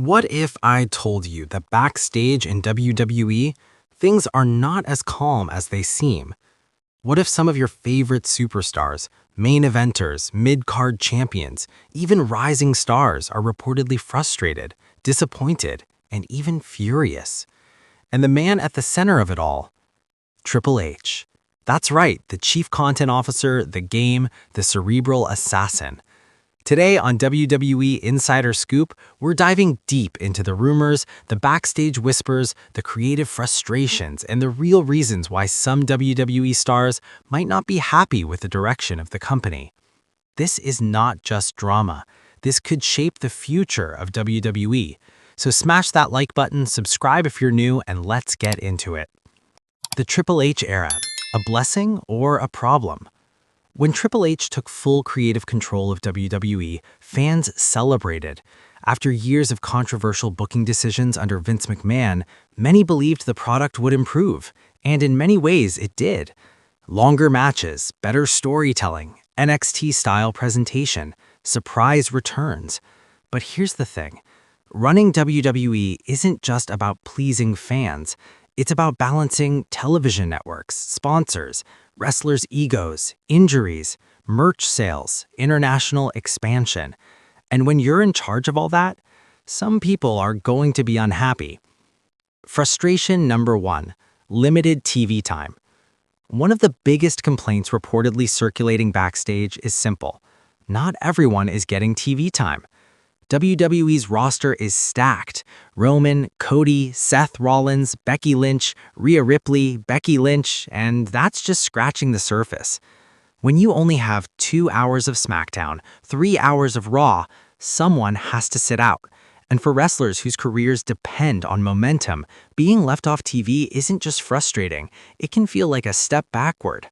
What if I told you that backstage in WWE, things are not as calm as they seem? What if some of your favorite superstars, main eventers, mid-card champions, even rising stars are reportedly frustrated, disappointed, and even furious? And the man at the center of it all, Triple H. That's right, the chief content officer, the game, the cerebral assassin. Today on WWE Insider Scoop, we're diving deep into the rumors, the backstage whispers, the creative frustrations, and the real reasons why some WWE stars might not be happy with the direction of the company. This is not just drama. This could shape the future of WWE. So smash that like button, subscribe if you're new, and let's get into it. The Triple H era, a blessing or a problem? When Triple H took full creative control of WWE, fans celebrated. After years of controversial booking decisions under Vince McMahon, many believed the product would improve, and in many ways it did. Longer matches, better storytelling, NXT-style presentation, surprise returns. But here's the thing. Running WWE isn't just about pleasing fans. It's about balancing television networks, sponsors, wrestlers' egos, injuries, merch sales, international expansion. And when you're in charge of all that, some people are going to be unhappy. Frustration number one, limited TV time. One of the biggest complaints reportedly circulating backstage is simple. Not everyone is getting TV time. WWE's roster is stacked. Roman, Cody, Seth Rollins, Becky Lynch, Rhea Ripley, Becky Lynch, and that's just scratching the surface. When you only have 2 hours of SmackDown, 3 hours of Raw, someone has to sit out. And for wrestlers whose careers depend on momentum, being left off TV isn't just frustrating, it can feel like a step backward.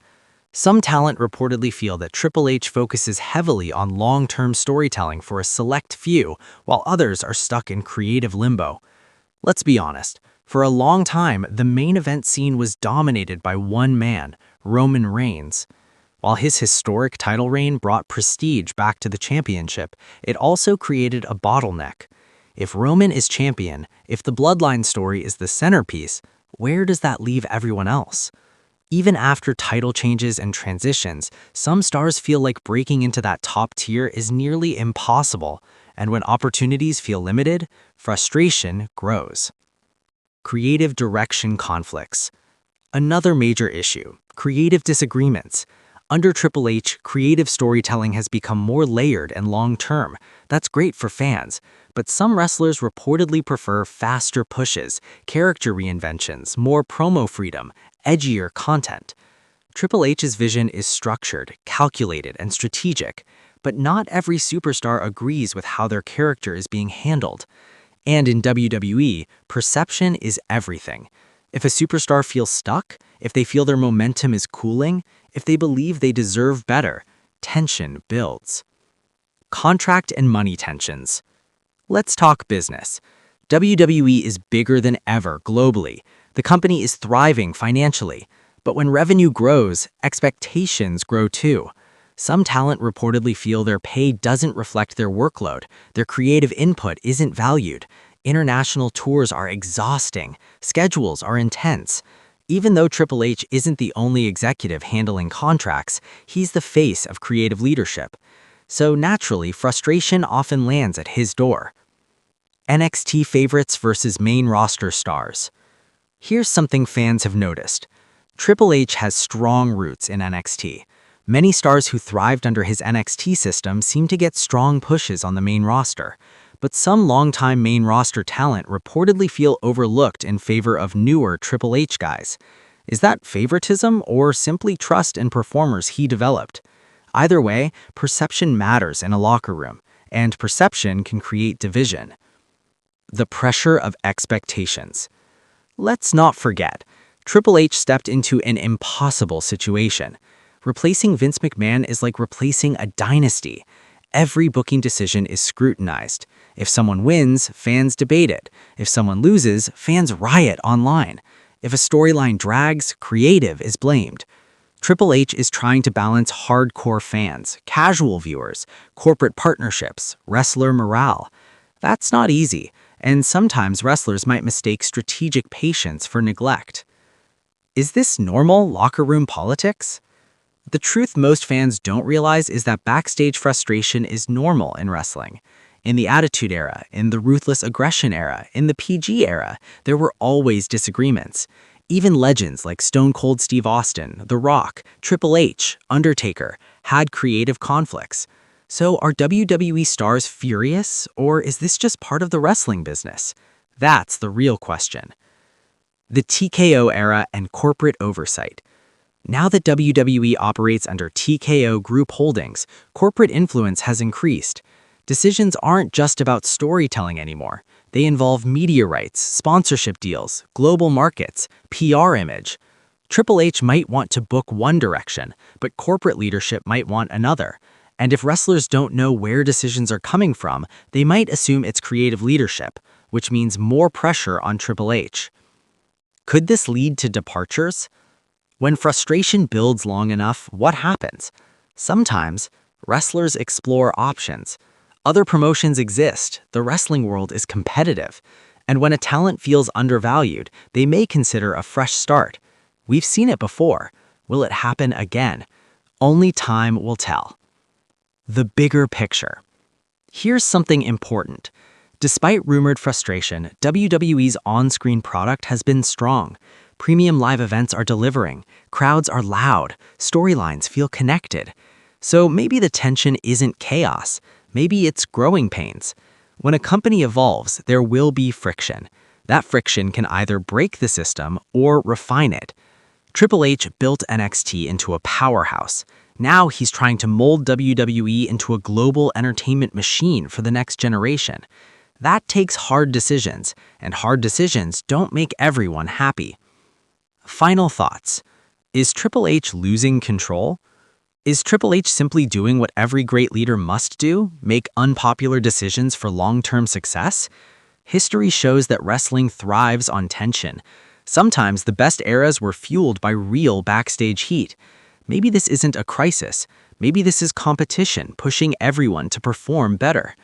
Some talent reportedly feel that Triple H focuses heavily on long-term storytelling for a select few, while others are stuck in creative limbo. Let's be honest, for a long time, the main event scene was dominated by one man, Roman Reigns. While his historic title reign brought prestige back to the championship, it also created a bottleneck. If Roman is champion, if the bloodline story is the centerpiece, where does that leave everyone else? Even after title changes and transitions, some stars feel like breaking into that top tier is nearly impossible, and when opportunities feel limited, frustration grows. Creative direction conflicts. Another major issue, creative disagreements. Under Triple H, creative storytelling has become more layered and long-term. That's great for fans, but some wrestlers reportedly prefer faster pushes, character reinventions, more promo freedom, edgier content. Triple H's vision is structured, calculated, and strategic, but not every superstar agrees with how their character is being handled. And in WWE, perception is everything. If a superstar feels stuck, if they feel their momentum is cooling, if they believe they deserve better, tension builds. Contract and money tensions. Let's talk business. WWE is bigger than ever globally. The company is thriving financially. But when revenue grows, expectations grow too. Some talent reportedly feel their pay doesn't reflect their workload, their creative input isn't valued. International tours are exhausting, schedules are intense. Even though Triple H isn't the only executive handling contracts, he's the face of creative leadership. So naturally, frustration often lands at his door. NXT favorites versus main roster stars. Here's something fans have noticed. Triple H has strong roots in NXT. Many stars who thrived under his NXT system seem to get strong pushes on the main roster. But some longtime main roster talent reportedly feel overlooked in favor of newer Triple H guys. Is that favoritism or simply trust in performers he developed? Either way, perception matters in a locker room, and perception can create division. The pressure of expectations. Let's not forget, Triple H stepped into an impossible situation. Replacing Vince McMahon is like replacing a dynasty. Every booking decision is scrutinized. If someone wins, fans debate it. If someone loses, fans riot online. If a storyline drags, creative is blamed. Triple H is trying to balance hardcore fans, casual viewers, corporate partnerships, wrestler morale. That's not easy, and sometimes wrestlers might mistake strategic patience for neglect. Is this normal locker room politics? The truth most fans don't realize is that backstage frustration is normal in wrestling. In the Attitude Era, in the Ruthless Aggression Era, in the PG era, there were always disagreements. Even legends like Stone Cold Steve Austin, The Rock, Triple H, Undertaker had creative conflicts. So are WWE stars furious, or is this just part of the wrestling business? That's the real question. The TKO era and corporate oversight. Now that WWE operates under TKO Group Holdings, corporate influence has increased. Decisions aren't just about storytelling anymore. They involve media rights, sponsorship deals, global markets, PR image. Triple H might want to book one direction, but corporate leadership might want another. And if wrestlers don't know where decisions are coming from, they might assume it's creative leadership, which means more pressure on Triple H. Could this lead to departures? When frustration builds long enough, what happens? Sometimes, wrestlers explore options. Other promotions exist, the wrestling world is competitive, and when a talent feels undervalued, they may consider a fresh start. We've seen it before. Will it happen again? Only time will tell. The bigger picture. Here's something important. Despite rumored frustration, WWE's on-screen product has been strong. Premium live events are delivering, crowds are loud, storylines feel connected. So maybe the tension isn't chaos. Maybe it's growing pains. When a company evolves, there will be friction. That friction can either break the system or refine it. Triple H built NXT into a powerhouse. Now he's trying to mold WWE into a global entertainment machine for the next generation. That takes hard decisions, and hard decisions don't make everyone happy. Final thoughts. Is Triple H losing control? Is Triple H simply doing what every great leader must do, make unpopular decisions for long-term success? History shows that wrestling thrives on tension. Sometimes the best eras were fueled by real backstage heat. Maybe this isn't a crisis. Maybe this is competition, pushing everyone to perform better.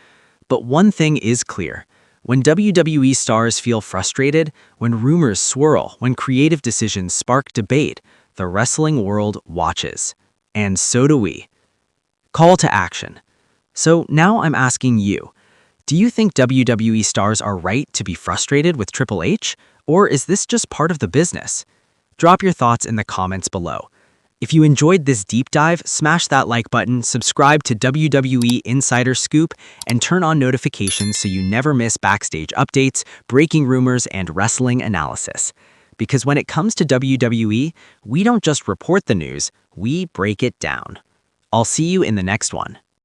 But one thing is clear. When WWE stars feel frustrated, when rumors swirl, when creative decisions spark debate, the wrestling world watches. And so do we. Call to action. So now I'm asking you, do you think WWE stars are right to be frustrated with Triple H? Or is this just part of the business? Drop your thoughts in the comments below. If you enjoyed this deep dive, smash that like button, subscribe to WWE Insider Scoop, and turn on notifications so you never miss backstage updates, breaking rumors, and wrestling analysis. Because when it comes to WWE, we don't just report the news, we break it down. I'll see you in the next one.